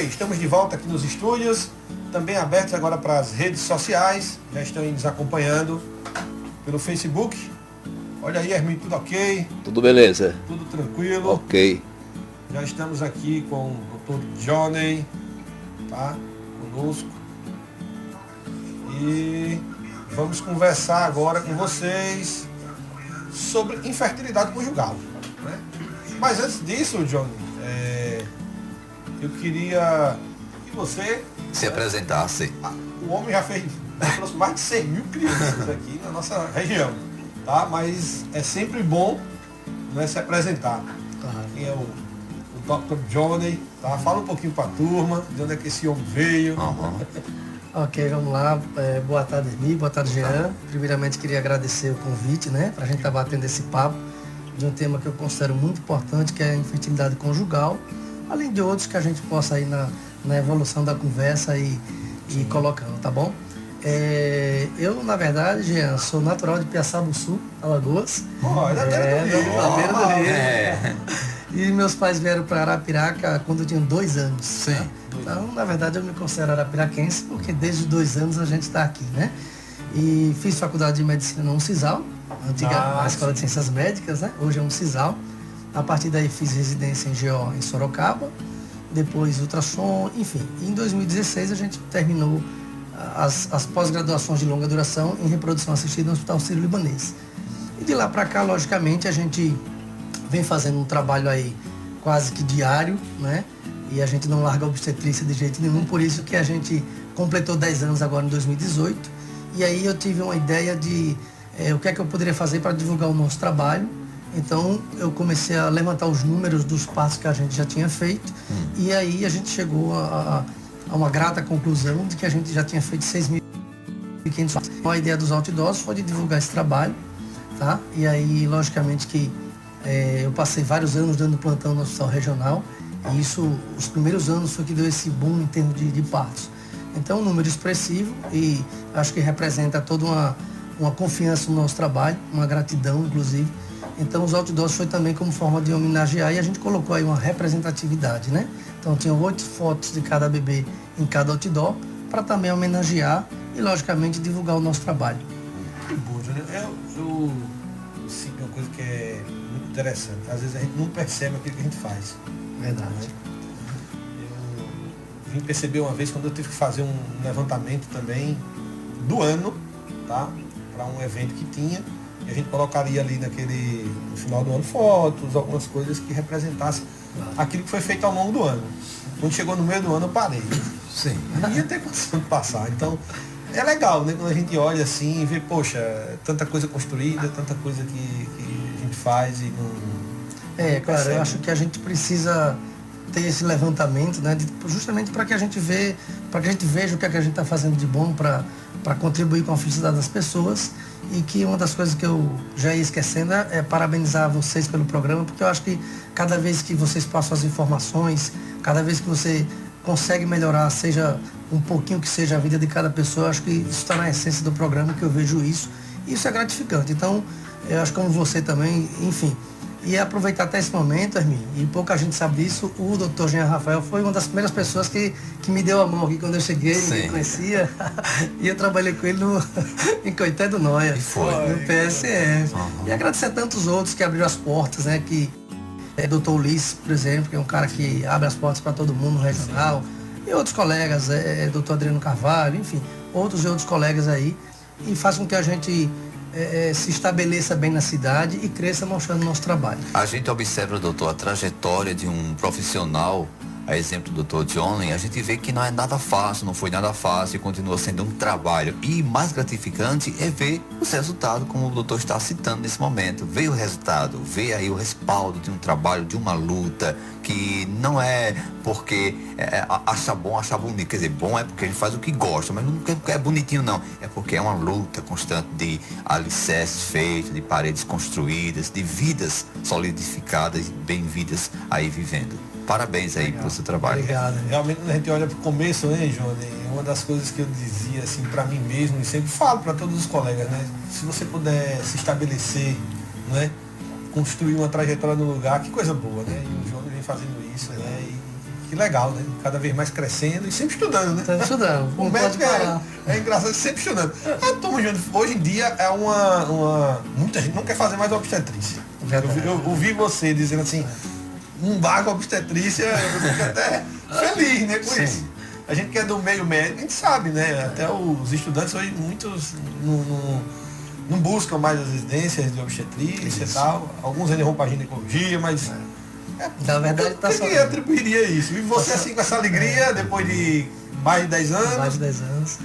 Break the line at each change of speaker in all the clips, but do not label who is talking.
Ok, estamos de volta aqui nos estúdios, também abertos agora para as redes sociais, já estão aí nos acompanhando pelo Facebook. Olha aí, Hermínio, tudo ok?
Tudo beleza?
Tudo tranquilo?
Ok.
Já estamos aqui com o Dr. Johnny, tá? Conosco. E vamos conversar agora com vocês sobre infertilidade conjugal, né? Mas antes disso, Johnny, eu queria que você
se apresentasse.
O homem já trouxe mais de 100 mil crianças aqui na nossa região, tá? Mas é sempre bom, né, se apresentar. Quem é o Dr. Johnny, tá? Fala um pouquinho para a turma, de onde é que esse homem veio.
Ok, vamos lá. Boa tarde, Hermínio. Boa tarde, Jean. Primeiramente, queria agradecer o convite, né? Para a gente estar batendo esse papo de um tema que eu considero muito importante, que é a infertilidade conjugal, além de outros que a gente possa ir na evolução da conversa e colocando, tá bom? Eu, na verdade, Jean, sou natural de Piaçabuçu, Alagoas.
Da beira
do Rio. E meus pais vieram para Arapiraca quando eu tinha 2 anos.
Sim.
Tá? Então, na verdade, eu me considero arapiraquense porque desde 2 anos a gente está aqui, né? E fiz faculdade de medicina na Uncisal, antiga a Escola de Ciências Médicas, né? Hoje é Uncisal. A partir daí fiz residência em GO em Sorocaba, depois ultrassom, enfim. E em 2016 a gente terminou as pós-graduações de longa duração em reprodução assistida no Hospital Sírio-Libanês. E de lá para cá, logicamente, a gente vem fazendo um trabalho aí quase que diário, né? E a gente não larga a obstetrícia de jeito nenhum, por isso que a gente completou 10 anos agora em 2018. E aí eu tive uma ideia de o que é que eu poderia fazer para divulgar o nosso trabalho. Então eu comecei a levantar os números dos passos que a gente já tinha feito. E aí a gente chegou a uma grata conclusão de que a gente já tinha feito 6.500 passos. A ideia dos outdoors foi de divulgar esse trabalho, tá? E aí, logicamente que eu passei vários anos dando plantão no hospital regional. E isso, os primeiros anos foi que deu esse boom em termos de partos. Então, um número expressivo e acho que representa toda uma confiança no nosso trabalho, uma gratidão, inclusive. Então, os outdoors foi também como forma de homenagear e a gente colocou aí uma representatividade, né? Então, tinha 8 fotos de cada bebê em cada outdoor para também homenagear e, logicamente, divulgar o nosso trabalho.
Que bom, Júnior. Eu sinto uma coisa que é muito interessante. Às vezes a gente não percebe aquilo que a gente faz.
Verdade.
Eu vim perceber uma vez quando eu tive que fazer um levantamento também do ano, tá? Para um evento que tinha. E a gente colocaria ali no final do ano fotos, algumas coisas que representassem aquilo que foi feito ao longo do ano. Quando chegou no meio do ano eu parei.
Sim.
Não ia ter condição de passar. Então é legal, né? Quando a gente olha assim e vê, poxa, tanta coisa construída, tanta coisa que a gente faz e não.
Claro, eu acho que a gente precisa ter esse levantamento, né? Justamente para que a gente veja o que é que a gente está fazendo de bom para contribuir com a felicidade das pessoas. E que uma das coisas que eu já ia esquecendo é parabenizar vocês pelo programa, porque eu acho que cada vez que vocês passam as informações, cada vez que você consegue melhorar, seja um pouquinho que seja a vida de cada pessoa, eu acho que isso está na essência do programa, que eu vejo isso. E isso é gratificante. Então, eu acho que como você também, enfim. E aproveitar até esse momento, Hermínio, e pouca gente sabe disso, o Dr. Jean Rafael foi uma das primeiras pessoas que me deu a mão aqui quando eu cheguei, ninguém conhecia. E eu trabalhei com ele em Coité do Noia, no PSF. E agradecer a tantos outros que abriram as portas, né? Que é Dr. Ulisses, por exemplo, que é um cara que abre as portas para todo mundo no regional. E outros colegas, Dr. Adriano Carvalho, enfim, outros e outros colegas aí. E faz com que a gente se estabeleça bem na cidade e cresça mostrando o nosso trabalho.
A gente observa, doutor, a trajetória de um profissional, a exemplo do Dr. Johnny, a gente vê que não é nada fácil, não foi nada fácil e continua sendo um trabalho. E mais gratificante é ver os resultados, como o doutor está citando nesse momento. Ver o resultado, ver aí o respaldo de um trabalho, de uma luta, que não é porque acha bom, acha bonito. Quer dizer, bom é porque a gente faz o que gosta, mas não é porque é bonitinho, não. É porque é uma luta constante de alicerces feitos, de paredes construídas, de vidas solidificadas e bem-vidas aí vivendo. Parabéns aí pelo seu trabalho.
Obrigado.
Realmente, quando a gente olha para o começo, né, Johnny? Uma das coisas que eu dizia assim para mim mesmo e sempre falo para todos os colegas, né? Se você puder se estabelecer, né? Construir uma trajetória no lugar, que coisa boa, né? E o Johnny vem fazendo isso, né? E Que legal, né? Cada vez mais crescendo e sempre estudando, né?
Sempre estudando.
O médico é engraçado, sempre estudando. Hoje em dia é muita gente não quer fazer mais obstetrícia. Eu ouvi você dizendo assim, um vaga obstetrícia, eu fico até feliz, né, com isso. A gente que é do meio médico, a gente sabe, né? Até os estudantes hoje, muitos não buscam mais as residências de obstetrícia e tal. Alguns ainda vão para ginecologia, mas...
Na verdade, tá só...
Quem atribuiria isso? E você assim com essa alegria, depois de mais de 10 anos?
Mais de 10 anos.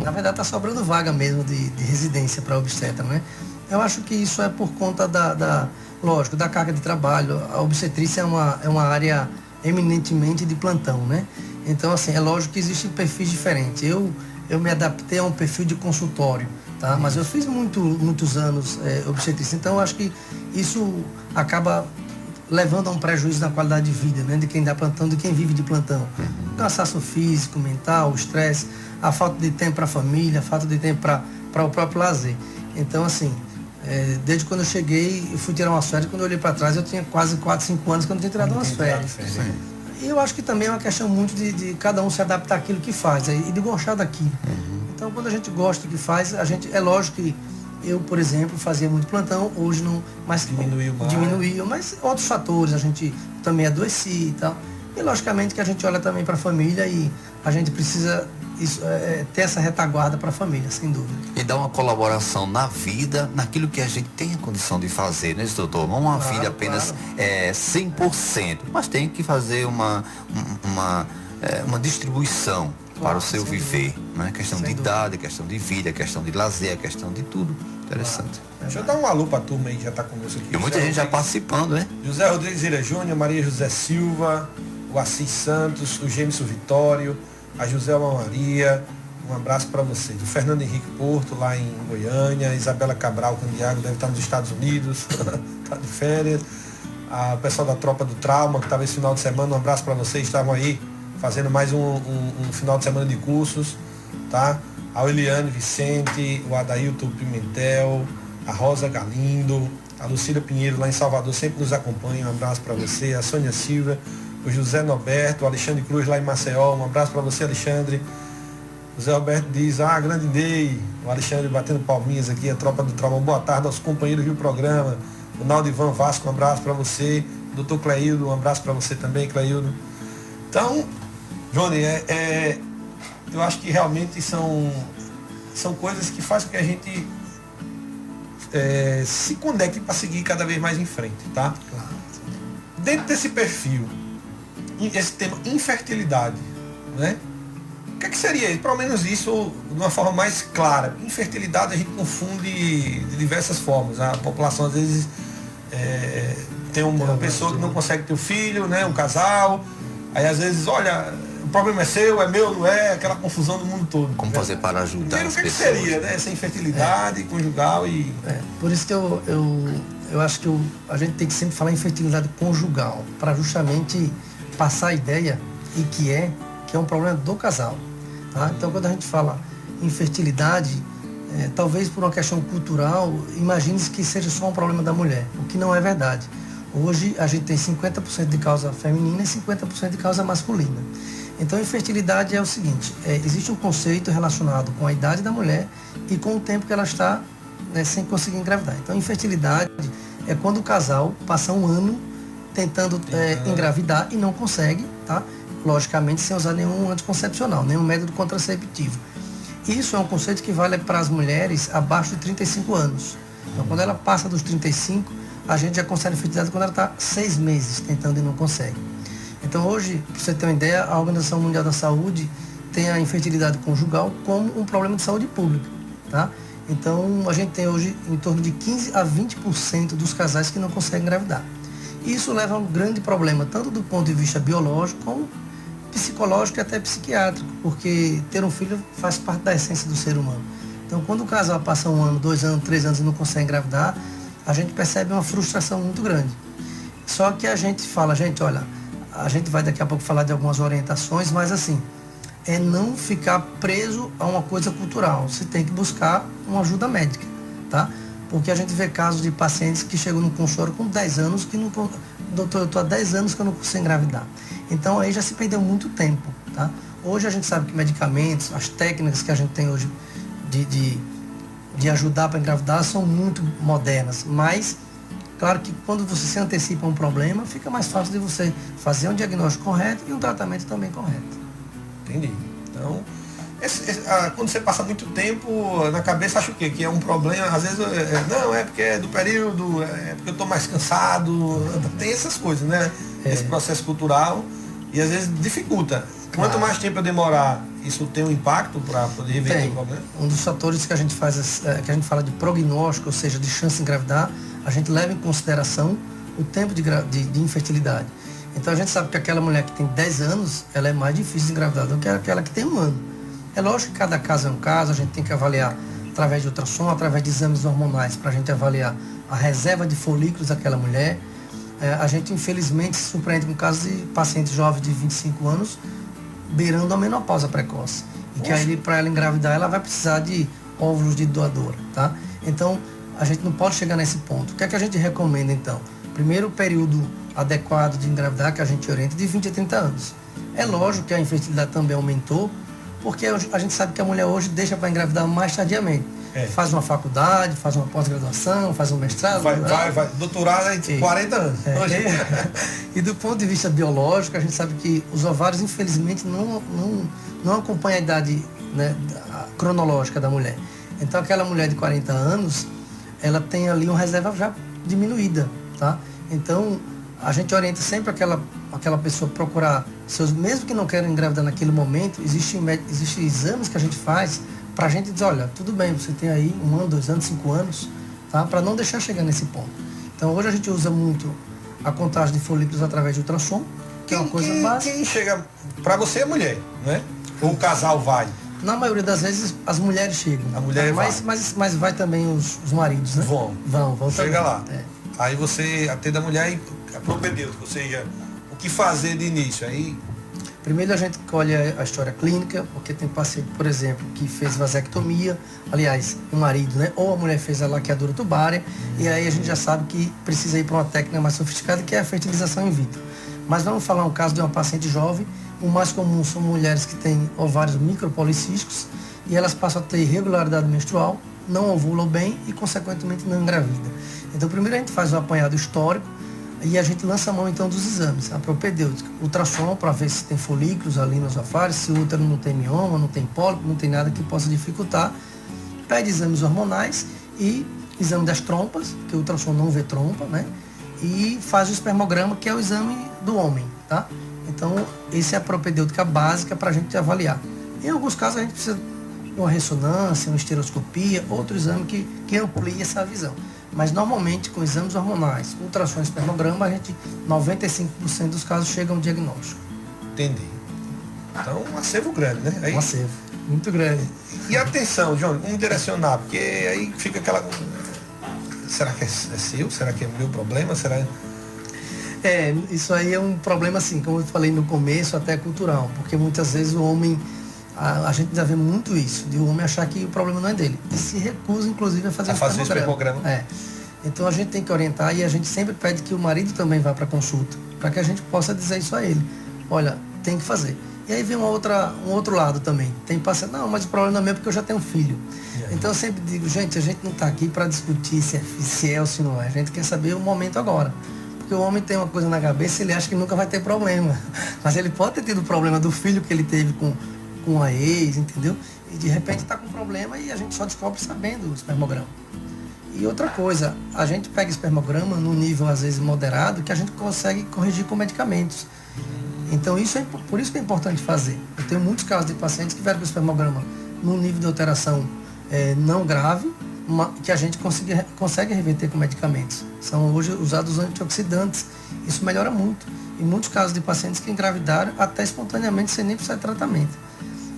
Na verdade, está sobrando vaga mesmo de residência para obstetra, né? Eu acho que isso é por conta lógico, da carga de trabalho. A obstetrícia é uma área eminentemente de plantão, né? Então, assim, é lógico que existem perfis diferentes. Eu me adaptei a um perfil de consultório, tá? Mas eu fiz muitos anos obstetrícia, então eu acho que isso acaba levando a um prejuízo na qualidade de vida, né, de quem dá plantão, de quem vive de plantão. O cansaço físico, mental, o estresse, a falta de tempo para a família, a falta de tempo para o próprio lazer. Então, assim, desde quando eu cheguei, eu fui tirar umas férias, quando eu olhei para trás, eu tinha quase 4, 5 anos que eu não tinha tirado umas férias. E eu acho que também é uma questão muito de cada um se adaptar àquilo que faz e de gostar daquilo. Então, quando a gente gosta do que faz, é lógico que eu, por exemplo, fazia muito plantão, hoje não, mas diminuiu, mas outros fatores, a gente também adoeci e tal. E logicamente que a gente olha também para a família e a gente precisa ter essa retaguarda para a família, sem dúvida.
E dar uma colaboração na vida, naquilo que a gente tem a condição de fazer, né, doutor? Não uma filha apenas 100%, mas tem que fazer uma distribuição para o seu viver, né? Questão de idade, questão de vida, questão de lazer, questão de tudo. Interessante.
Deixa eu dar um alô para a turma aí que já está conosco aqui.
E muita gente já participando, né?
José Rodrigues Ira Júnior, Maria José Silva, o Assis Santos, o Gêmeos Vitório, a Joselma Maria, um abraço para vocês. O Fernando Henrique Porto, lá em Goiânia, Isabela Cabral Candiago, deve estar nos Estados Unidos, está de férias. O pessoal da Tropa do Trauma, que estava esse final de semana, um abraço para vocês, estavam aí fazendo mais um final de semana de cursos, tá? A Eliane Vicente, o Adailton Pimentel, a Rosa Galindo, a Lucília Pinheiro lá em Salvador sempre nos acompanha, um abraço para você, a Sônia Silva, o José Norberto, o Alexandre Cruz lá em Maceió, um abraço para você, Alexandre. O Zé Alberto diz, grande Ney, o Alexandre batendo palminhas aqui, a Tropa do Trauma, boa tarde aos companheiros do programa, o Naldivan Vasco, um abraço para você, o Dr. Cleildo, um abraço para você também, Cleildo. Então, Johnny, eu acho que realmente são coisas que fazem com que a gente se conecte para seguir cada vez mais em frente, tá?
Claro.
Dentro desse perfil, esse tema infertilidade, né? O que seria isso? Pelo menos isso de uma forma mais clara. Infertilidade a gente confunde de diversas formas. A população às vezes tem uma pessoa que não consegue ter um filho, né? Um casal. Aí às vezes, olha, o problema é seu, é meu, não é? Aquela confusão do mundo todo.
Como fazer para ajudar as
pessoas? O que seria, né? Essa infertilidade conjugal e...
Por isso que eu acho que a gente tem que sempre falar em infertilidade conjugal, para justamente passar a ideia que é um problema do casal. Tá? Então, quando a gente fala infertilidade, talvez por uma questão cultural, imagine-se que seja só um problema da mulher, o que não é verdade. Hoje, a gente tem 50% de causa feminina e 50% de causa masculina. Então, infertilidade é o seguinte, existe um conceito relacionado com a idade da mulher e com o tempo que ela está sem conseguir engravidar. Então, infertilidade é quando o casal passa um ano tentando engravidar e não consegue, tá? Logicamente sem usar nenhum anticoncepcional, nenhum método contraceptivo. Isso é um conceito que vale para as mulheres abaixo de 35 anos. Então, quando ela passa dos 35, a gente já consegue infertilidade quando ela está 6 meses tentando e não consegue. Então, hoje, para você ter uma ideia, a Organização Mundial da Saúde tem a infertilidade conjugal como um problema de saúde pública, tá? Então, a gente tem hoje em torno de 15 a 20% dos casais que não conseguem engravidar. Isso leva a um grande problema, tanto do ponto de vista biológico, como psicológico e até psiquiátrico, porque ter um filho faz parte da essência do ser humano. Então, quando o casal passa 1 ano, 2 anos, 3 anos e não consegue engravidar, a gente percebe uma frustração muito grande. Só que a gente fala, olha, a gente vai daqui a pouco falar de algumas orientações, mas assim, é não ficar preso a uma coisa cultural. Você tem que buscar uma ajuda médica, tá? Porque a gente vê casos de pacientes que chegam no consultório com 10 anos, que não, doutor, eu estou há 10 anos que eu não consigo engravidar. Então aí já se perdeu muito tempo, tá? Hoje a gente sabe que medicamentos, as técnicas que a gente tem hoje de ajudar para engravidar são muito modernas, mas claro que quando você se antecipa a um problema, fica mais fácil de você fazer um diagnóstico correto e um tratamento também correto.
Entendi. Então, quando você passa muito tempo na cabeça, acha o quê? Que é um problema, às vezes, não, é porque é do período, é porque eu estou mais cansado, tem essas coisas, né? Esse processo cultural, e às vezes dificulta.
Claro.
Quanto mais tempo eu demorar, isso tem um impacto para poder reverter o problema?
Um dos fatores que a gente faz, que a gente fala de prognóstico, ou seja, de chance de engravidar, a gente leva em consideração o tempo de infertilidade. Então a gente sabe que aquela mulher que tem 10 anos, ela é mais difícil de engravidar do que aquela que tem 1 ano. É lógico que cada caso é um caso, a gente tem que avaliar através de ultrassom, através de exames hormonais, para a gente avaliar a reserva de folículos daquela mulher. A gente, infelizmente, se surpreende com casos de pacientes jovens de 25 anos beirando a menopausa precoce. E que aí, para ela engravidar, ela vai precisar de óvulos de doadora, tá? Então, a gente não pode chegar nesse ponto. O que é que a gente recomenda, então? Primeiro, o período adequado de engravidar, que a gente orienta, de 20 a 30 anos. É lógico que a infertilidade também aumentou, porque a gente sabe que a mulher hoje deixa para engravidar mais tardiamente. Faz uma faculdade, faz uma pós-graduação, faz um mestrado.
Vai. Doutorado em 40 anos.
E do ponto de vista biológico, a gente sabe que os ovários, infelizmente, não acompanham a idade, né, cronológica da mulher. Então, aquela mulher de 40 anos, ela tem ali uma reserva já diminuída, tá? Então, a gente orienta sempre aquela pessoa a procurar mesmo que não queira engravidar naquele momento, existem exames que a gente faz para a gente dizer, olha, tudo bem, você tem aí 1 ano, 2 anos, 5 anos, tá? Para não deixar chegar nesse ponto. Então hoje a gente usa muito a contagem de folículos através de ultrassom, que é uma coisa básica.
Quem chega, para você é mulher, né? Ou o casal vai?
Na maioria das vezes as mulheres chegam.
A mulher vai.
Mas vai também os maridos, né? Vão
Chega
também.
lá. Aí você atende a mulher e é propedêutico, ou seja, o que fazer de início? Aí
primeiro a gente colhe a história clínica, porque tem paciente, por exemplo, que fez vasectomia, aliás, o marido, né? Ou a mulher fez a laqueadura tubária, e aí a gente já sabe que precisa ir para uma técnica mais sofisticada, que é a fertilização in vitro. Mas vamos falar um caso de uma paciente jovem. O mais comum são mulheres que têm ovários micropolicísticos e elas passam a ter irregularidade menstrual, não ovulam bem e, consequentemente, não engravidam. Então, primeiro a gente faz um apanhado histórico, e a gente lança a mão, então, dos exames, a propedêutica, ultrassom, para ver se tem folículos ali nos ovários, se o útero não tem mioma, não tem pólipo, não tem nada que possa dificultar. Pede exames hormonais e exame das trompas, que o ultrassom não vê trompa, né? E faz o espermograma, que é o exame do homem, tá? Então, essa é a propedêutica básica para a gente avaliar. Em alguns casos, a gente precisa de uma ressonância, uma esteroscopia, outro exame que amplie essa visão. Mas normalmente com exames hormonais, ultrassom e espermograma, a gente, 95% dos casos chegam ao diagnóstico.
Entendi. Então, um acervo grande, né? Aí,
um acervo muito grande.
E atenção, Johnny, como direcionar? Porque aí fica aquela... Será que é seu? Será que é meu problema? Será...
Isso aí é um problema, assim, como eu falei no começo, até cultural. Porque muitas vezes o homem... A gente já vê muito isso, de o homem achar que o problema não é dele. E se recusa, inclusive, a fazer
o espermograma.
Então a gente tem que orientar e a gente sempre pede que o marido também vá para a consulta, para que a gente possa dizer isso a ele. Olha, tem que fazer. E aí vem um outro lado também. Tem paciente, não, mas o problema não é meu porque eu já tenho filho. Então eu sempre digo, gente, a gente não está aqui para discutir se é ou se não é. A gente quer saber o momento agora. Porque o homem tem uma coisa na cabeça, ele acha que nunca vai ter problema. Mas ele pode ter tido o problema do filho que ele teve com a ex, entendeu? E de repente está com problema e a gente só descobre sabendo o espermograma. E outra coisa, a gente pega espermograma num nível às vezes moderado que a gente consegue corrigir com medicamentos. Então por isso que é importante fazer. Eu tenho muitos casos de pacientes que vieram com espermograma num nível de alteração não grave, que a gente consegue reverter com medicamentos. São hoje usados antioxidantes. Isso melhora muito. E muitos casos de pacientes que engravidaram até espontaneamente sem nem precisar de tratamento.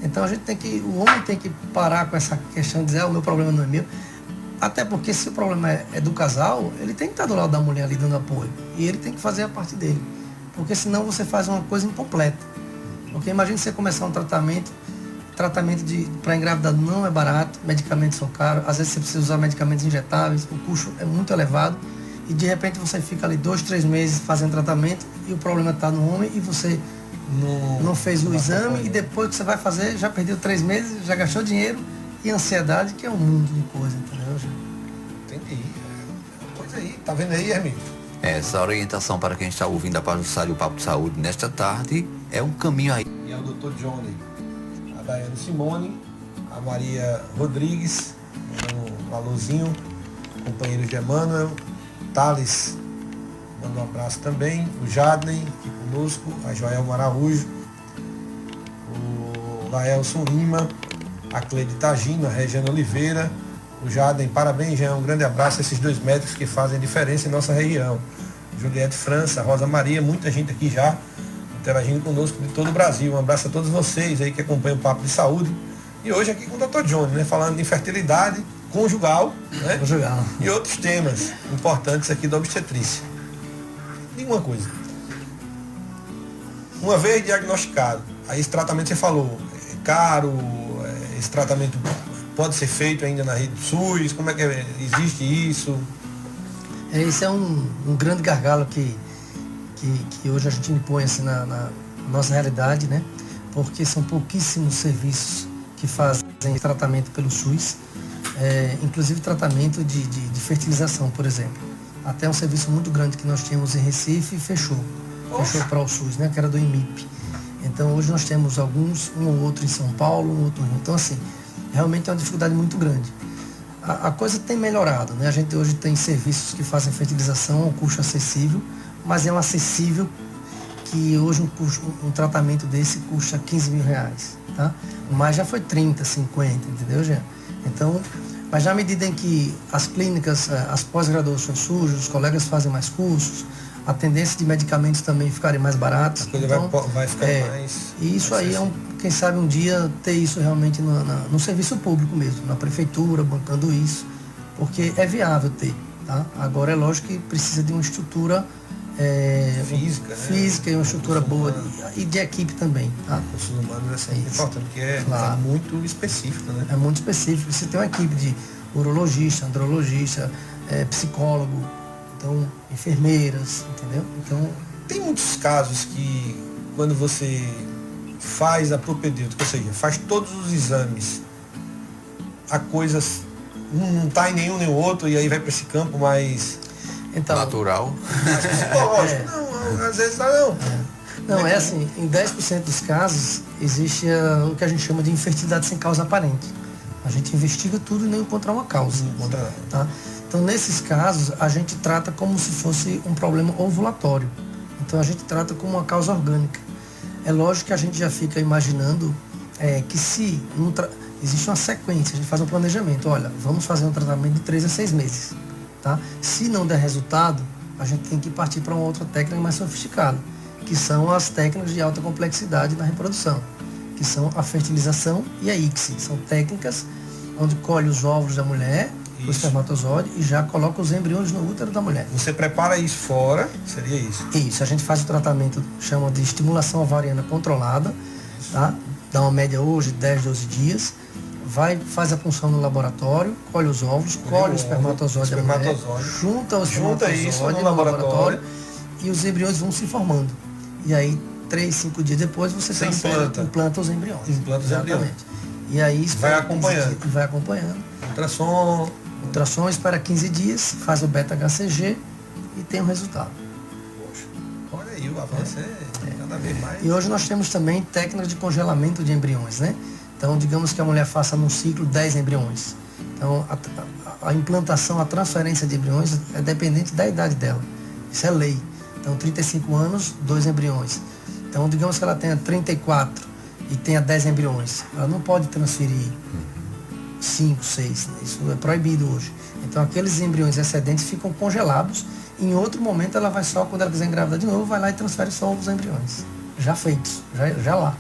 Então o homem tem que parar com essa questão de dizer, o meu problema não é meu. Até porque se o problema é do casal, ele tem que estar do lado da mulher ali dando apoio. E ele tem que fazer a parte dele. Porque senão você faz uma coisa incompleta. Porque imagine você começar um tratamento, tratamento para engravidar não é barato, medicamentos são caros, às vezes você precisa usar medicamentos injetáveis, o custo é muito elevado e de repente você fica ali 2, 3 meses fazendo tratamento e o problema está no homem e você não fez o exame e depois que você vai fazer já perdeu 3 meses, já gastou dinheiro e ansiedade, que é um mundo de coisa, entendeu?
Entendi. Pois aí, tá vendo aí, Hermínio?
Essa orientação para quem está ouvindo a Pajussara e o Papo de Saúde nesta tarde é um caminho aí.
E é o Dr. Johnny, a Daiane Simone, a Maria Rodrigues, um alôzinho, companheiros de Emmanuel, Thales, manda um abraço também, o Jadney aqui conosco, a Joelma Araújo, o Laelson Lima, a Cleide Tagino, a Regiana Oliveira, o Jadem, parabéns, Jean, um grande abraço a esses 2 médicos que fazem diferença em nossa região. Juliette França, Rosa Maria, muita gente aqui já interagindo conosco de todo o Brasil. Um abraço a todos vocês aí que acompanham o Papo de Saúde. E hoje aqui com o Dr. Johnny, né, falando de infertilidade conjugal, né,
Conjugal.
e outros temas importantes aqui da obstetrícia. Diga uma coisa. Uma vez diagnosticado, aí esse tratamento você falou, é caro, esse tratamento pode ser feito ainda na rede do SUS, como é que existe isso?
Esse é um grande gargalo que hoje a gente impõe assim, na nossa realidade, né? Porque são pouquíssimos serviços que fazem tratamento pelo SUS, inclusive tratamento de fertilização, por exemplo. Até um serviço muito grande que nós tínhamos em Recife fechou para o SUS, né? Que era do IMIP. Então hoje nós temos alguns, um ou outro em São Paulo, um outro. Então assim, realmente é uma dificuldade muito grande. A coisa tem melhorado, né? A gente hoje tem serviços que fazem fertilização a um custo acessível, mas é um acessível que hoje um tratamento desse custa 15 mil reais, tá? Mas já foi 30, 50, entendeu, Jean? Então, mas já à medida em que as clínicas, as pós-graduações surgem, os colegas fazem mais cursos, a tendência de medicamentos também ficarem mais baratos.
A coisa então, vai ficar mais...
E isso aí quem sabe um dia ter isso realmente no serviço público mesmo, na prefeitura, bancando isso, porque é viável ter, tá? Agora é lógico que precisa de uma estrutura física e uma estrutura boa e de equipe também, tá?
Recursos humanos é sempre importante, porque é muito específico, né?
É muito específico. Você tem uma equipe de urologista, andrologista, psicólogo, então enfermeiras, entendeu? Então
tem muitos casos que quando você faz a propedêutica, ou seja, faz todos os exames, a coisa não está em nenhum nem outro e aí vai para esse campo mais
natural.
Mais psicológico. Não, às vezes não.
Não, é assim, em 10% dos casos existe o que a gente chama de infertilidade sem causa aparente. A gente investiga tudo e não encontra uma causa. Tá? Então, nesses casos, a gente trata como se fosse um problema ovulatório. Então, a gente trata como uma causa orgânica. É lógico que a gente já fica imaginando que se existe uma sequência, a gente faz um planejamento. Olha, vamos fazer um tratamento de 3 a 6 meses. Tá? Se não der resultado, a gente tem que partir para uma outra técnica mais sofisticada, que são as técnicas de alta complexidade na reprodução, que são a fertilização e a ICSI. São técnicas onde colhe os óvulos da mulher, o espermatozoide, e já coloca os embriões no útero da mulher.
Você prepara isso fora, seria isso?
Isso, a gente faz o tratamento, chama de estimulação ovariana controlada, tá? Dá uma média hoje de 10, 12 dias, faz a punção no laboratório, colhe os óvulos, colhe o espermatozoide da mulher, junta o espermatozoide no laboratório e os embriões vão se formando. E aí, 3, 5 dias depois, você implanta os embriões.
Implanta os embriões.
E aí
vai acompanhando.
Vai acompanhando.
Ultrassom,
espera 15 dias, faz o beta-HCG e tem o resultado.
Poxa, olha aí, o avanço cada vez mais.
E hoje nós temos também técnicas de congelamento de embriões, né? Então, digamos que a mulher faça num ciclo 10 embriões. Então, a implantação, a transferência de embriões é dependente da idade dela. Isso é lei. Então, 35 anos, 2 embriões. Então, digamos que ela tenha 34 e tenha 10 embriões. Ela não pode transferir 5, 6. Né? Isso é proibido hoje. Então, aqueles embriões excedentes ficam congelados. Em outro momento, ela vai só, quando ela quiser engravidar de novo, vai lá e transfere só os embriões. Já feitos, já lá.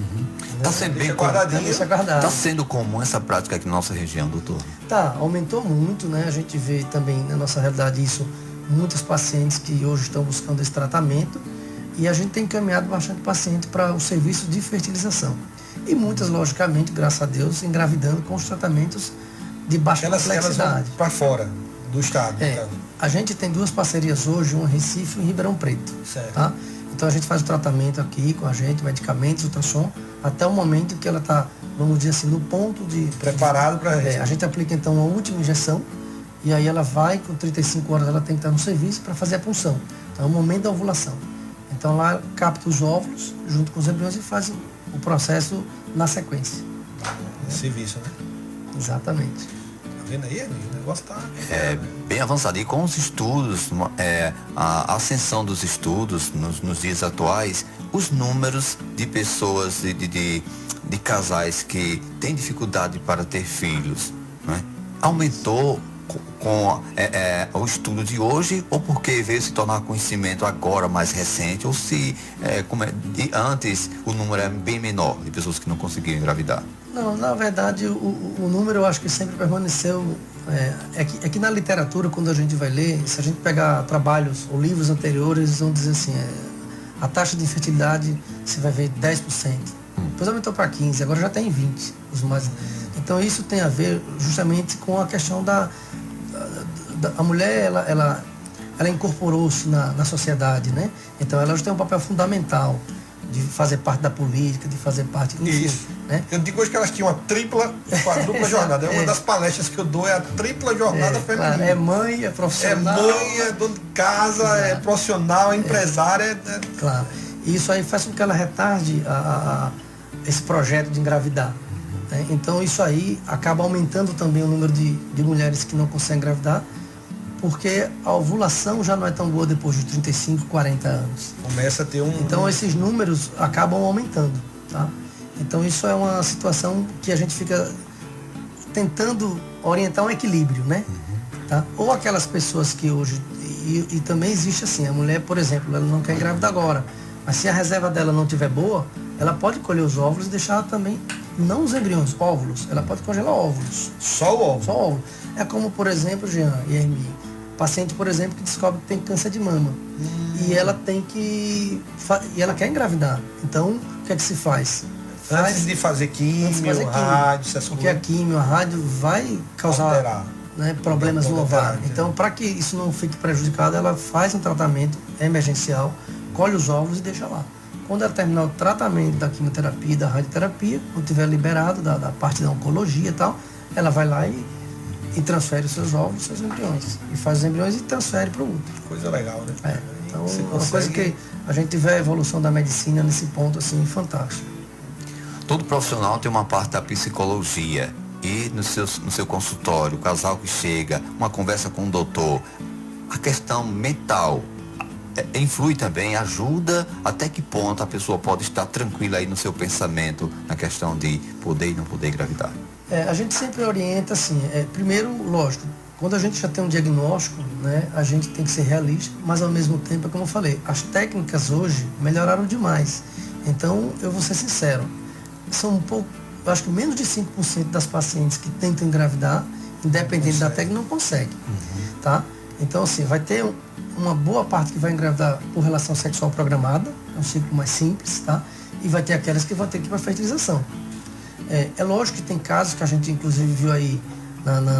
Está sendo bem
guardadinho.
Está sendo comum essa prática aqui na nossa região, doutor?
Tá, aumentou muito, né? A gente vê também na nossa realidade isso, muitos pacientes que hoje estão buscando esse tratamento e a gente tem encaminhado bastante paciente para o serviço de fertilização. E muitas, logicamente, graças a Deus, engravidando com os tratamentos de baixa
Elas
complexidade.
vão para fora do estado. no caso.
A gente tem 2 parcerias hoje, uma em Recife e em Ribeirão Preto.
Certo.
Tá? Então a gente faz o tratamento aqui com a gente, medicamentos, ultrassom, até o momento que ela está, vamos dizer assim, no ponto de...
Preparado para
a gente aplica então a última injeção e aí ela vai, com 35 horas ela tem que estar no serviço para fazer a punção. Então é o momento da ovulação. Então lá capta os óvulos junto com os embriões e faz o processo na sequência.
Serviço, né?
Exatamente.
Tá vendo aí, amigo? O negócio tá...
Bem avançado. E com os estudos, a ascensão dos estudos nos dias atuais, os números de pessoas, de casais que têm dificuldade para ter filhos, né, aumentou com o estudo de hoje, ou porque veio se tornar conhecimento agora mais recente, ou se antes o número é bem menor de pessoas que não conseguiam engravidar?
Não, na verdade o número eu acho que sempre permaneceu. É que na literatura, quando a gente vai ler, se a gente pegar trabalhos ou livros anteriores, eles vão dizer assim, a taxa de infertilidade você vai ver 10%. Depois aumentou para 15%, agora já tem 20%. Então isso tem a ver justamente com a questão a mulher, ela incorporou-se na sociedade, né? Então ela já tem um papel fundamental de fazer parte da política, de fazer parte... Enfim,
Isso.
Né?
Eu digo hoje que elas tinham uma tripla, quadrupla jornada. Uma das palestras que eu dou é a tripla jornada feminina.
Claro, é mãe, é profissional.
É mãe, é dona de casa, é profissional, é empresária.
Claro. E isso aí faz com que ela retarde esse projeto de engravidar. Né? Então isso aí acaba aumentando também o número de mulheres que não conseguem engravidar, porque a ovulação já não é tão boa depois de 35, 40 anos.
Começa a ter
Então esses números acabam aumentando. Tá? Então isso é uma situação que a gente fica tentando orientar um equilíbrio, né? Tá? Ou aquelas pessoas que hoje... E também existe assim, a mulher, por exemplo, ela não quer engravidar agora, mas se a reserva dela não estiver boa, ela pode colher os óvulos e deixar também, não os embriões, óvulos. Ela pode congelar óvulos.
Só o óvulo?
Só óvulo. É como, por exemplo, Jean e Hermine, paciente, por exemplo, que descobre que tem câncer de mama. E ela tem que... E ela quer engravidar. Então, o que é que se faz?
Antes de fazer químio, rádio, essas
porque a químio, a rádio vai causar problemas no ovário. Então, para que isso não fique prejudicado, ela faz um tratamento emergencial, colhe os óvulos e deixa lá. Quando ela terminar o tratamento da quimioterapia e da radioterapia, quando tiver liberado da parte da oncologia e tal, ela vai lá e transfere os seus óvulos, os seus embriões. E faz os embriões e transfere para o útero.
Coisa legal, né?
Então, uma coisa que a gente vê a evolução da medicina nesse ponto, assim, fantástico.
Todo profissional tem uma parte da psicologia. E no seu consultório, o casal que chega, uma conversa com o doutor, a questão mental influi também, ajuda, até que ponto a pessoa pode estar tranquila aí no seu pensamento, na questão de poder e não poder engravidar?
A gente sempre orienta assim, primeiro, lógico, quando a gente já tem um diagnóstico, né, a gente tem que ser realista, mas ao mesmo tempo, como eu falei, as técnicas hoje melhoraram demais. Então, eu vou ser sincero, são um pouco, eu acho que menos de 5% das pacientes que tentam engravidar, independente da técnica, não conseguem. Tá? Então, assim, vai ter uma boa parte que vai engravidar por relação sexual programada, é um ciclo mais simples, tá? E vai ter aquelas que vão ter que ir para fertilização. É lógico que tem casos que a gente inclusive viu aí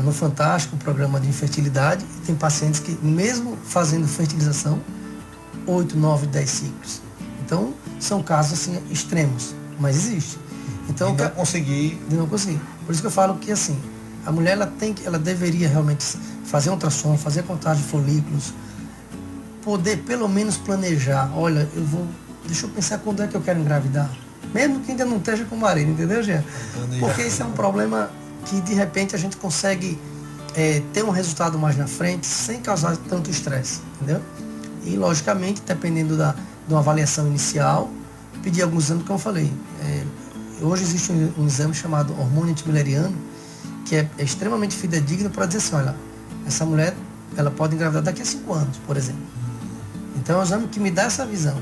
no Fantástico, o programa de infertilidade, e tem pacientes que, mesmo fazendo fertilização, 8, 9, 10 ciclos. Então, são casos assim extremos, mas existe. Então,
de não conseguir.
Por isso que eu falo que assim, a mulher ela deveria realmente fazer um ultrassom, fazer contagem de folículos, poder pelo menos planejar, olha, deixa eu pensar quando é que eu quero engravidar. Mesmo que ainda não esteja com o marido, entendeu, Jean? Porque isso é um problema que de repente a gente consegue ter um resultado mais na frente sem causar tanto estresse, entendeu? E logicamente, dependendo de uma avaliação inicial, pedir alguns exames, como eu falei. Hoje existe um exame chamado hormônio antimileriano, que é extremamente fidedigno para dizer assim, olha, essa mulher ela pode engravidar daqui a 5 anos, por exemplo. Então é um exame que me dá essa visão.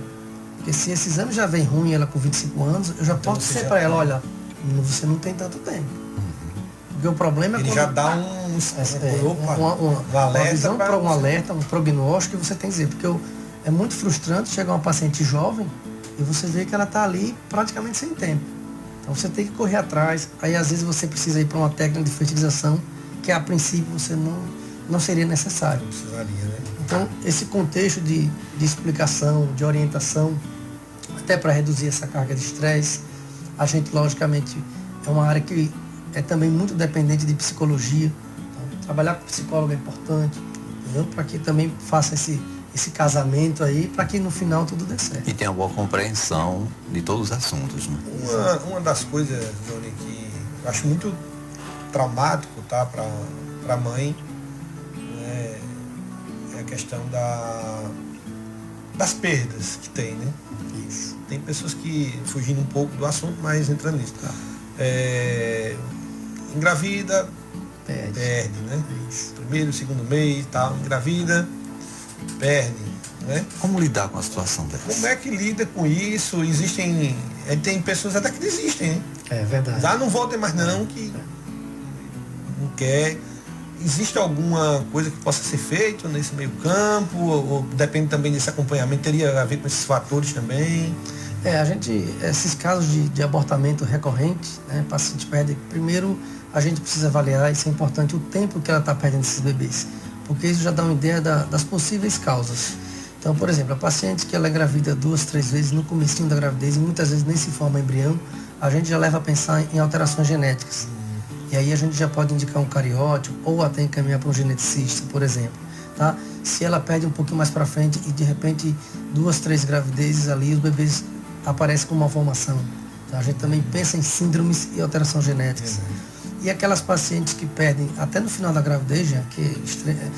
Porque se esse exame já vem ruim, ela com 25 anos, eu já
então
posso dizer para ela, olha, você não tem tanto tempo. Porque o problema é
ele
quando...
já dá
uma visão para um alerta, um prognóstico que você tem que dizer. Porque é muito frustrante chegar uma paciente jovem e você vê que ela está ali praticamente sem tempo. Então você tem que correr atrás, aí às vezes você precisa ir para uma técnica de fertilização que a princípio você não seria necessário.
Não precisaria, né?
Então esse contexto de explicação, de orientação, até para reduzir essa carga de estresse, a gente logicamente é uma área que é também muito dependente de psicologia. Então, trabalhar com psicólogo é importante, para que também faça esse casamento aí, para que no final tudo dê certo.
E tenha uma boa compreensão de todos os assuntos, né?
Uma das coisas, Johnny, que eu acho muito traumático, tá, para a mãe, é a questão das perdas que tem, né?
Isso.
Tem pessoas que, fugindo um pouco do assunto, mas entrando nisso, tá? Engravida, perde, né?
Isso.
Primeiro, segundo mês, tal, engravida, perde, né?
Como lidar com a situação dessa?
Como é que lida com isso? Tem pessoas até que desistem, né?
É verdade.
Não voltem mais não, que não quer. Existe alguma coisa que possa ser feito nesse meio campo? Ou depende também desse acompanhamento? Teria a ver com esses fatores também?
Esses casos de abortamento recorrente, né, paciente perde, primeiro a gente precisa avaliar, isso é importante, o tempo que ela está perdendo esses bebês, porque isso já dá uma ideia das possíveis causas. Então, por exemplo, a paciente que ela é engravida 2, 3 vezes no comecinho da gravidez e muitas vezes nem se forma embrião, a gente já leva a pensar em alterações genéticas. E aí a gente já pode indicar um cariótipo ou até encaminhar para um geneticista, por exemplo. Tá? Se ela perde um pouquinho mais para frente e de repente 2, 3 gravidezes ali, os bebês aparecem com malformação. Tá? A gente também pensa em síndromes e alterações genéticas. E aquelas pacientes que perdem até no final da gravidez, já, que é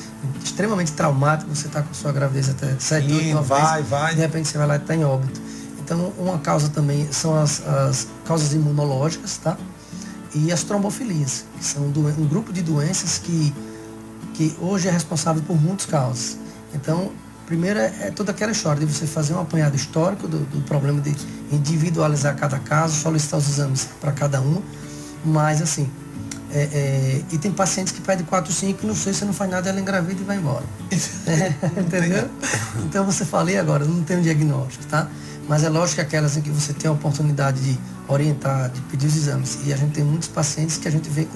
extremamente traumático, você está com sua gravidez até 7, 8, 9 meses, de repente você vai lá e está em óbito. Então, uma causa também são as causas imunológicas, tá? E as trombofilias, que são um grupo de doenças que hoje é responsável por muitas causas. Então, primeiro é toda aquela história de você fazer um apanhado histórico do problema, de individualizar cada caso, solicitar os exames para cada um, mas assim, e tem pacientes que pedem 4, 5, não sei, você não faz nada, ela engravida e vai embora. Entendeu? Então você fala, e agora? Não tem um diagnóstico, tá? Mas é lógico que aquelas em que você tem a oportunidade de orientar, de pedir os exames. E a gente tem muitos pacientes que a gente vê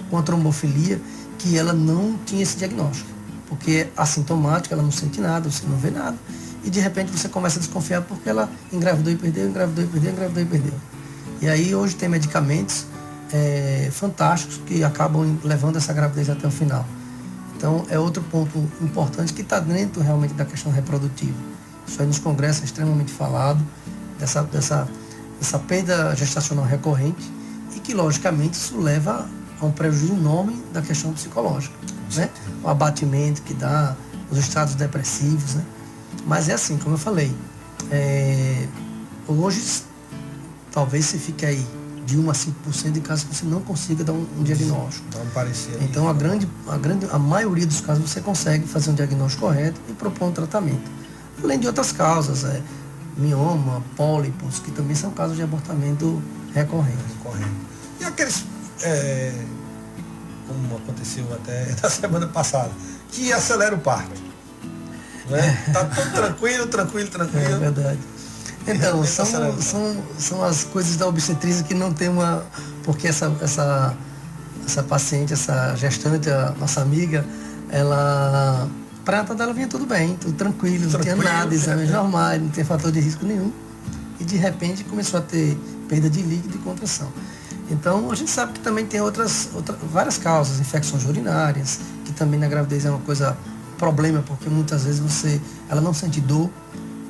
com a trombofilia que ela não tinha esse diagnóstico. Porque é assintomática, ela não sente nada, você não vê nada. E de repente você começa a desconfiar porque ela engravidou e perdeu, engravidou e perdeu, engravidou e perdeu. E aí hoje tem medicamentos fantásticos que acabam levando essa gravidez até o final. Então é outro ponto importante que está dentro realmente da questão reprodutiva. Isso aí nos congressos é extremamente falado, dessa perda gestacional recorrente e que, logicamente, isso leva a um prejuízo enorme da questão psicológica, né? O abatimento que dá, os estados depressivos, né? Mas é assim, como eu falei, hoje talvez você fique aí de 1 a 5% de casos que você não consiga dar um diagnóstico. Então a maioria dos casos você consegue fazer um diagnóstico correto e propor um tratamento. Além de outras causas, mioma, pólipos, que também são casos de abortamento recorrente.
E aqueles, como aconteceu até na semana passada, que acelera o parto. Né? Tá tudo tranquilo.
É verdade. Então, são as coisas da obstetrícia que não tem uma... Porque essa paciente, essa gestante, a nossa amiga, ela... Prata dela vinha tudo bem, tudo tranquilo, não tinha nada, exames normais, não tinha fator de risco nenhum. E de repente começou a ter perda de líquido e contração. Então a gente sabe que também tem várias causas, infecções urinárias, que também na gravidez é uma coisa, problema, porque muitas vezes ela não sente dor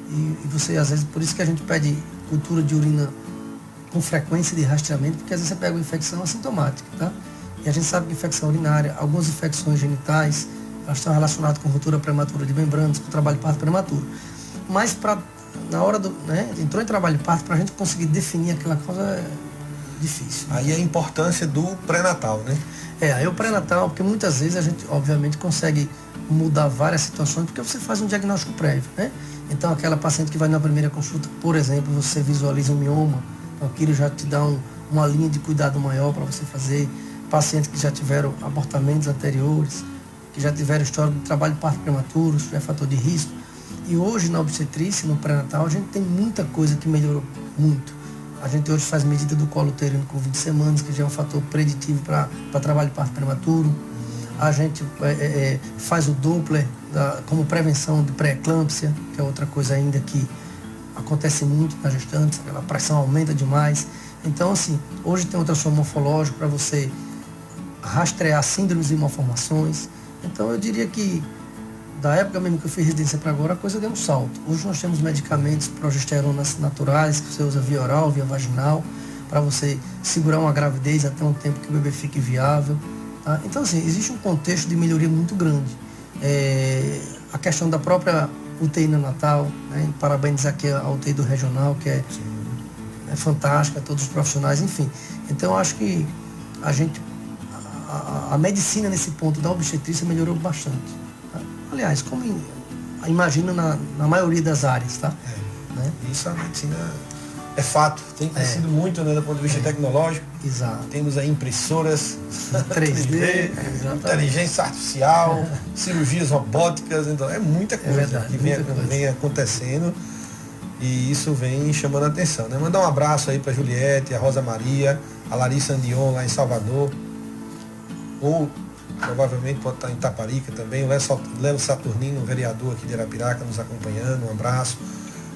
e você, às vezes, por isso que a gente pede cultura de urina com frequência de rastreamento, porque às vezes você pega uma infecção assintomática, tá? E a gente sabe que infecção urinária, algumas infecções genitais, elas estão relacionadas com ruptura prematura de membranas, com trabalho de parto prematuro. Mas na hora entrou em trabalho de parto, para a gente conseguir definir aquela coisa é difícil.
Aí a importância do pré-natal, né?
Aí o pré-natal, porque muitas vezes a gente, obviamente, consegue mudar várias situações, porque você faz um diagnóstico prévio, né? Então aquela paciente que vai na primeira consulta, por exemplo, você visualiza um mioma, então aquilo já te dá uma linha de cuidado maior para você fazer. Pacientes que já tiveram abortamentos anteriores, que já tiveram história de trabalho de parto prematuro, se tiver fator de risco. E hoje na obstetrícia, no pré-natal, a gente tem muita coisa que melhorou muito. A gente hoje faz medida do colo uterino com 20 semanas, que já é um fator preditivo para trabalho de parto prematuro. A gente faz o Doppler como prevenção de pré-eclâmpsia, que é outra coisa ainda que acontece muito nas gestantes, a pressão aumenta demais. Então, assim, hoje tem ultrassom morfológico para você rastrear síndromes e malformações. Então, eu diria que da época mesmo que eu fiz residência para agora, a coisa deu um salto. Hoje nós temos medicamentos, progesteronas naturais, que você usa via oral, via vaginal, para você segurar uma gravidez até um tempo que o bebê fique viável. Tá? Então, assim, existe um contexto de melhoria muito grande. A questão da própria UTI neonatal, né? Parabenizar aqui a UTI do regional, que é fantástica, todos os profissionais, enfim. Então, eu acho que a medicina nesse ponto da obstetrícia melhorou bastante. Tá? Aliás, como imagino na maioria das áreas, tá? Né?
Isso a medicina é fato, tem crescido muito, né, do ponto de vista tecnológico.
Exato.
Temos aí impressoras
3D,
inteligência artificial, cirurgias robóticas, então é muita coisa
verdade,
que
muita coisa.
vem acontecendo e isso vem chamando a atenção. Né? Mandar um abraço aí para Juliette, a Rosa Maria, a Larissa Andion lá em Salvador, ou provavelmente pode estar em Itaparica também, o Léo Saturnino, vereador aqui de Arapiraca, nos acompanhando, um abraço.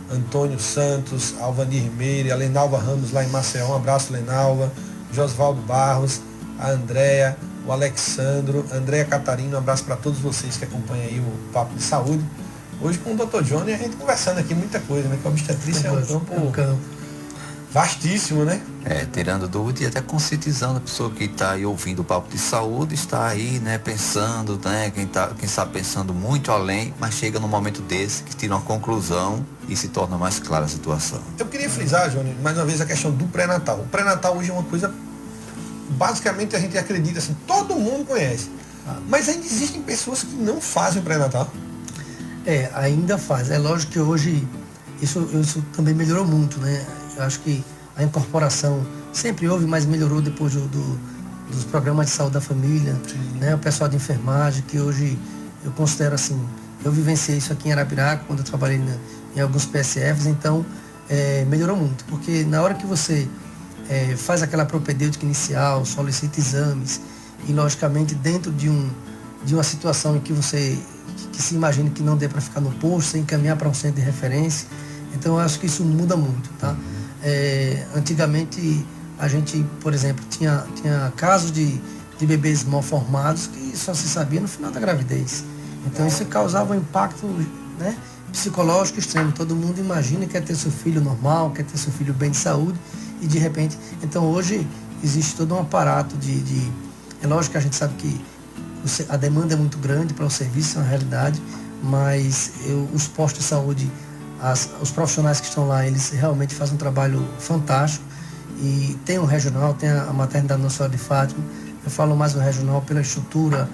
Antônio Santos, Alvanir Rimeiro, a Lenalva Ramos lá em Maceió, um abraço Lenalva, Josvaldo Barros, a Andréa, o Alexandro, Andréa Catarina, um abraço para todos vocês que acompanham aí o Papo de Saúde. Hoje com o Dr. Johnny a gente conversando aqui muita coisa, né? Que a obstetrícia é um campo vastíssimo, né?
Tirando dúvida e até conscientizando a pessoa que está aí ouvindo o Papo de Saúde, está aí, né, pensando, né, quem sabe pensando muito além, mas chega num momento desse que tira uma conclusão e se torna mais clara a situação.
Eu queria frisar, Johnny, mais uma vez a questão do pré-natal. O pré-natal hoje é uma coisa, basicamente a gente acredita assim, todo mundo conhece. Mas ainda existem pessoas que não fazem o pré-natal.
Ainda faz. É lógico que hoje isso também melhorou muito, né? Eu acho que a incorporação sempre houve, mas melhorou depois dos programas de saúde da família, né? O pessoal de enfermagem, que hoje eu considero assim, eu vivenciei isso aqui em Arapiraca, quando eu trabalhei em alguns PSFs, então melhorou muito, porque na hora que você faz aquela propedêutica inicial, solicita exames, e logicamente dentro de uma situação em que você que se imagine que não dê para ficar no posto, sem encaminhar para um centro de referência, então eu acho que isso muda muito, tá? Antigamente a gente, por exemplo, tinha casos de bebês mal formados que só se sabia no final da gravidez. Então isso causava um impacto, né, psicológico extremo. Todo mundo imagina que quer ter seu filho normal, quer ter seu filho bem de saúde e de repente... Então hoje existe todo um aparato É lógico que a gente sabe que a demanda é muito grande para o serviço, é uma realidade, mas os postos de saúde, os profissionais que estão lá, eles realmente fazem um trabalho fantástico. E tem o regional, tem a maternidade Nossa Senhora de Fátima. Eu falo mais do regional pela estrutura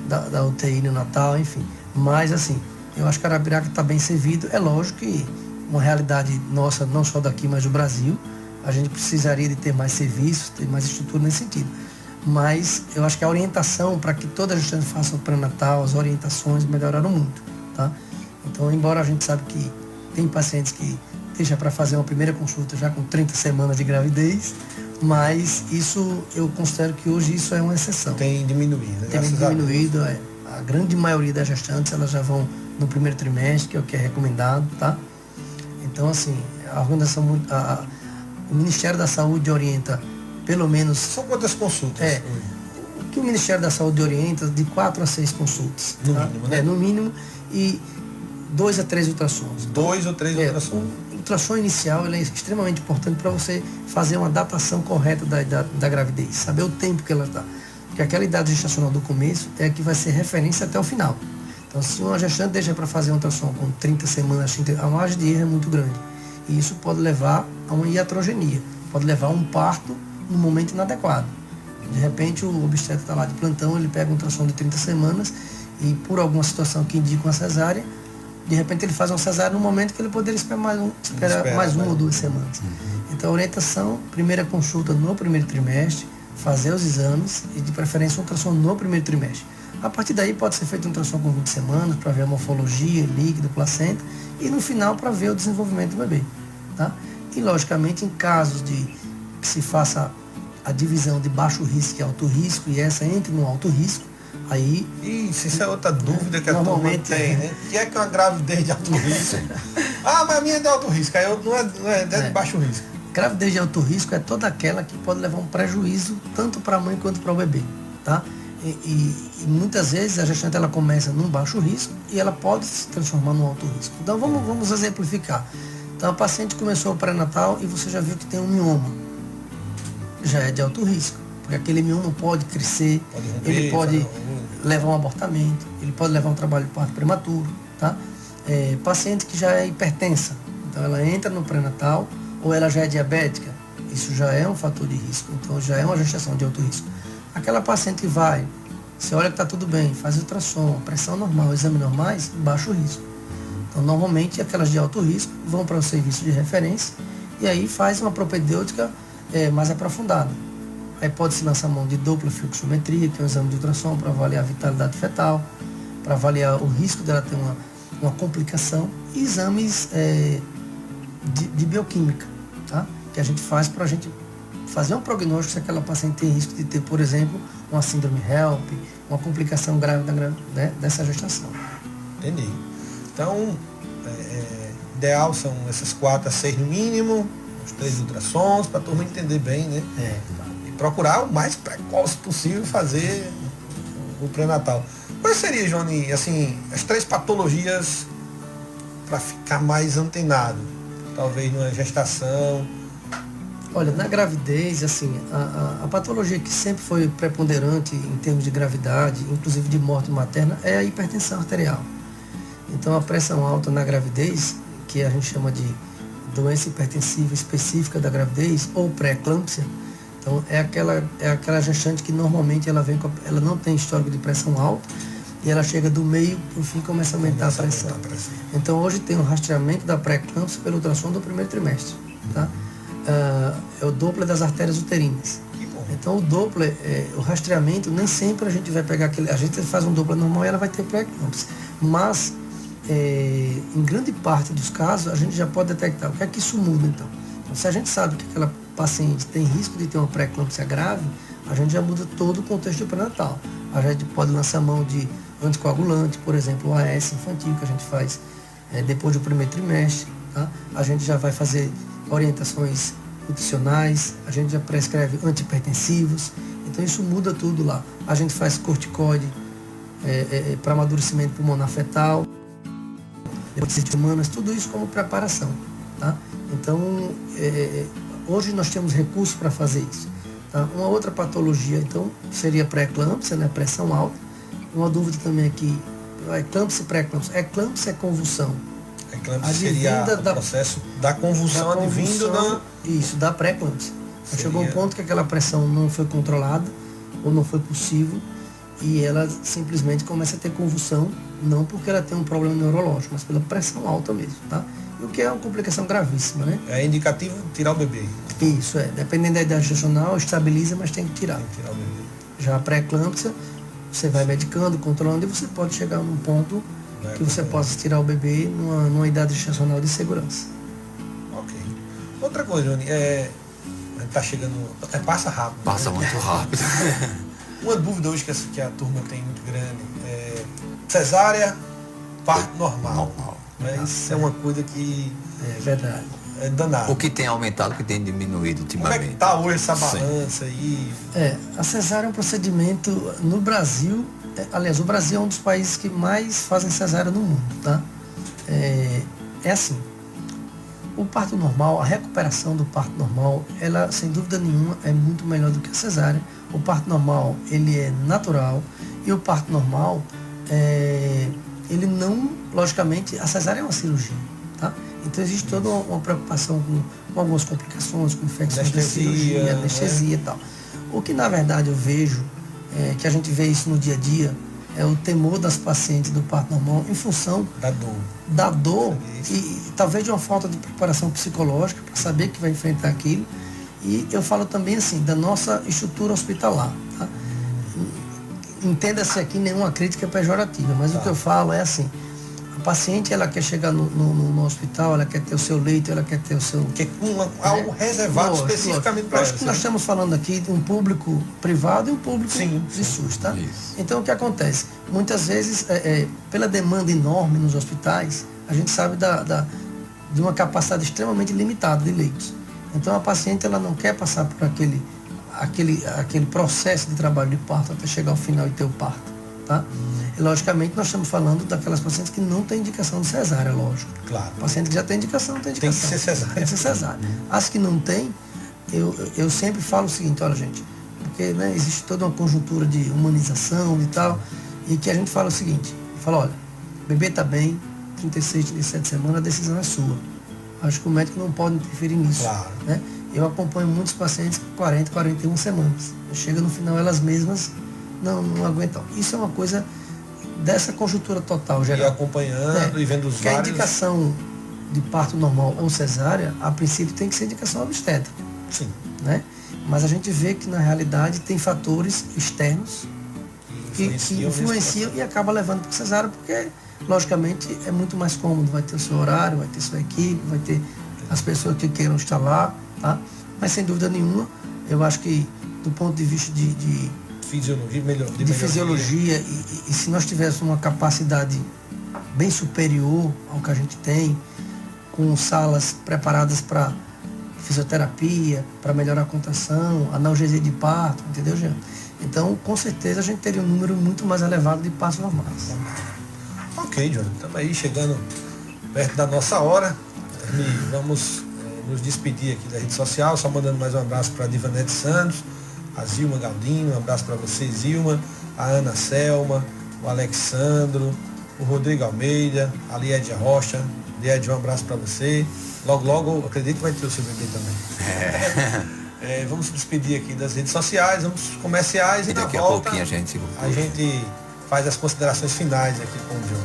da UTI neonatal, enfim. Mas, assim, eu acho que Arapiraca está bem servido. É lógico que uma realidade nossa, não só daqui, mas do Brasil, a gente precisaria de ter mais serviços, ter mais estrutura nesse sentido. Mas eu acho que a orientação para que toda a gestante faça o pré-natal, as orientações melhoraram muito, tá? Então, embora a gente sabe que tem pacientes que deixam para fazer uma primeira consulta já com 30 semanas de gravidez, mas isso, eu considero que hoje isso é uma exceção.
Tem diminuído, né?
Tem diminuído, a grande maioria das gestantes, elas já vão no primeiro trimestre, que é o que é recomendado, tá? Então, assim, a organização, o Ministério da Saúde orienta pelo menos...
São quantas consultas?
O que o Ministério da Saúde orienta de 4 a 6 consultas.
No
tá?
mínimo, né?
No mínimo, e 2 a 3 ultrassons.
2 ou 3 ultrassons.
O ultrassom inicial ele é extremamente importante para você fazer uma datação correta da gravidez, saber o tempo que ela está. Porque aquela idade gestacional do começo é a que vai ser referência até o final. Então, se uma gestante deixa para fazer um ultrassom com 30 semanas, a margem de erro é muito grande. E isso pode levar a uma iatrogenia, pode levar a um parto no momento inadequado. De repente, o obstetra está lá de plantão, ele pega um ultrassom de 30 semanas e, por alguma situação que indica uma cesárea, de repente ele faz uma cesárea no momento que ele poderia esperar mais uma ou 2 semanas. Então, a orientação, primeira consulta no primeiro trimestre, fazer os exames e, de preferência, um ultrassom no primeiro trimestre. A partir daí, pode ser feito um ultrassom com 20 semanas para ver a morfologia, líquido, placenta, e no final para ver o desenvolvimento do bebê. Tá? E, logicamente, em casos de que se faça a divisão de baixo risco e alto risco, e essa entre no alto risco, aí...
Isso é outra dúvida que a turma
normalmente
tem, né? O que é uma gravidez de alto risco? Ah, mas a minha é de alto risco, aí não é de baixo risco.
Gravidez de alto risco é toda aquela que pode levar um prejuízo tanto para a mãe quanto para o bebê, tá? E muitas vezes a gestante ela começa num baixo risco e ela pode se transformar num alto risco. Então vamos exemplificar. Então a paciente começou o pré-natal e você já viu que tem um mioma. Já é de alto risco, porque aquele mioma pode crescer, ele pode levar um abortamento, ele pode levar um trabalho de parto prematuro, tá? Paciente que já é hipertensa, então ela entra no pré-natal ou ela já é diabética, isso já é um fator de risco, então já é uma gestação de alto risco. Aquela paciente que vai, você olha que está tudo bem, faz ultrassom, pressão normal, exames normais, baixo risco. Então, normalmente, aquelas de alto risco vão para o serviço de referência e aí faz uma propedêutica mais aprofundada. Aí pode-se lançar mão de dupla fluxometria, que é um exame de ultrassom para avaliar a vitalidade fetal, para avaliar o risco dela ter uma complicação, e exames de bioquímica, tá? Que a gente faz para a gente fazer um prognóstico se aquela paciente tem risco de ter, por exemplo, uma síndrome HELP, uma complicação grave dessa gestação.
Entendi. Então, ideal são essas 4 a 6 no mínimo, os 3 ultrassons, para a turma entender bem, né? E procurar o mais precoce possível fazer o pré-natal. Quais seria, Johnny, assim, as 3 patologias para ficar mais antenado? Talvez numa gestação.
Olha, na gravidez, assim, a patologia que sempre foi preponderante em termos de gravidade, inclusive de morte materna, é a hipertensão arterial. Então, a pressão alta na gravidez, que a gente chama de doença hipertensiva específica da gravidez, ou pré-eclâmpsia, então é aquela gestante que normalmente ela não tem histórico de pressão alta, e ela chega do meio para o fim e começa a aumentar a pressão. Então, hoje tem um rastreamento da pré-eclâmpsia pelo ultrassom do primeiro trimestre, tá? É o Doppler das artérias uterinas. Então o Doppler, o rastreamento, nem sempre a gente vai pegar aquele. A gente faz um Doppler normal e ela vai ter pré-eclâmpsia. Mas, em grande parte dos casos, a gente já pode detectar. O que é que isso muda então? Então, se a gente sabe que aquela paciente tem risco de ter uma pré-eclâmpsia grave, a gente já muda todo o contexto do pré-natal. A gente pode lançar mão de anticoagulante, por exemplo, o AS infantil, que a gente faz depois do primeiro trimestre. Tá? A gente já vai fazer orientações nutricionais, a gente já prescreve antihipertensivos, então isso muda tudo lá. A gente faz corticoide para amadurecimento pulmonar fetal, depois de humanas, tudo isso como preparação. Tá? Então, hoje nós temos recursos para fazer isso. Tá? Uma outra patologia, então, seria pré-eclâmpsia, né? Pressão alta. Uma dúvida também aqui, eclâmpsia e pré-eclâmpsia. Eclâmpsia é convulsão.
A eclâmpsia seria o processo da convulsão advindo da...
Isso, da pré-eclâmpsia. Chegou um ponto que aquela pressão não foi controlada ou não foi possível e ela simplesmente começa a ter convulsão, não porque ela tem um problema neurológico, mas pela pressão alta mesmo, tá? E o que é uma complicação gravíssima, né?
É indicativo tirar o bebê.
Isso, dependendo da idade gestacional, estabiliza, mas tem que tirar.
Tem que tirar o bebê.
Já a pré-eclâmpsia, você vai medicando, controlando e você pode chegar num ponto que você possa tirar o bebê numa idade gestacional de segurança.
Ok. Outra coisa, Johnny, a gente tá chegando... passa rápido.
Passa muito rápido.
Uma dúvida hoje que a turma tem muito grande é cesárea, parto normal. Né? Isso é uma coisa que...
É verdade.
É danado.
O que tem aumentado, o que tem diminuído ultimamente.
Como é que tá hoje essa balança aí?
A cesárea é um procedimento no Brasil, aliás, o Brasil é um dos países que mais fazem cesárea no mundo, tá? É assim, o parto normal, a recuperação do parto normal, ela, sem dúvida nenhuma, é muito melhor do que a cesárea. O parto normal, ele é natural e o parto normal, ele não, logicamente, a cesárea é uma cirurgia, tá? Então existe toda uma preocupação com algumas complicações, com infecções da cirurgia, anestesia e tal. O que na verdade eu vejo, que a gente vê isso no dia a dia, é o temor das pacientes do parto normal em função da dor e talvez de uma falta de preparação psicológica para saber que vai enfrentar aquilo. E eu falo também assim, da nossa estrutura hospitalar. Tá? Entenda-se aqui nenhuma crítica pejorativa, mas o que eu falo é assim, A paciente, ela quer chegar no hospital, ela quer ter o seu leito, ela quer ter o seu...
Que é algo reservado especificamente para
Acho que nós estamos falando aqui de um público privado e um público de SUS, tá?
Isso.
Então, o que acontece? Muitas vezes, pela demanda enorme nos hospitais, a gente sabe de uma capacidade extremamente limitada de leitos. Então, a paciente, ela não quer passar por aquele processo de trabalho de parto até chegar ao final e ter o parto, tá? E, logicamente, nós estamos falando daquelas pacientes que não têm indicação de cesárea, lógico.
Claro.
Paciente que já tem indicação, não tem indicação.
Tem que ser cesárea.
Tem que ser cesárea. As que não tem, eu sempre falo o seguinte, olha, gente, porque, né, existe toda uma conjuntura de humanização e tal, e que a gente fala o seguinte, fala, olha, o bebê está bem, 36, 37 semanas, a decisão é sua. Acho que o médico não pode interferir nisso.
Claro.
Né? Eu acompanho muitos pacientes com 40, 41 semanas. Chega no final, elas mesmas não aguentam. Isso é uma coisa dessa conjuntura total, geral.
E acompanhando e vendo os
Porque a
vários...
indicação de parto normal ou cesárea, a princípio tem que ser indicação obstétrica.
Sim.
Né? Mas a gente vê que na realidade tem fatores externos que influenciam e acaba levando para cesárea, porque logicamente é muito mais cômodo, vai ter o seu horário, vai ter sua equipe, vai ter as pessoas que queiram estar lá, tá? Mas sem dúvida nenhuma, eu acho que do ponto de vista de fisiologia e se nós tivéssemos uma capacidade bem superior ao que a gente tem, com salas preparadas para fisioterapia, para melhorar a contração, analgesia de parto, entendeu, Jean? Então, com certeza, a gente teria um número muito mais elevado de partos normais.
Ok, Johnny, estamos aí chegando perto da nossa hora. E vamos nos despedir aqui da rede social, só mandando mais um abraço para a Divanete Santos, a Zilma Galdino, um abraço para você, Zilma, a Ana Selma, o Alexandro, o Rodrigo Almeida, a Liédia Rocha. Liédia, um abraço para você. Logo, logo, acredito que vai ter o seu bebê também. Vamos se despedir aqui das redes sociais, vamos comerciais e na
daqui
volta
a pouquinho a gente
faz as considerações finais aqui com o John.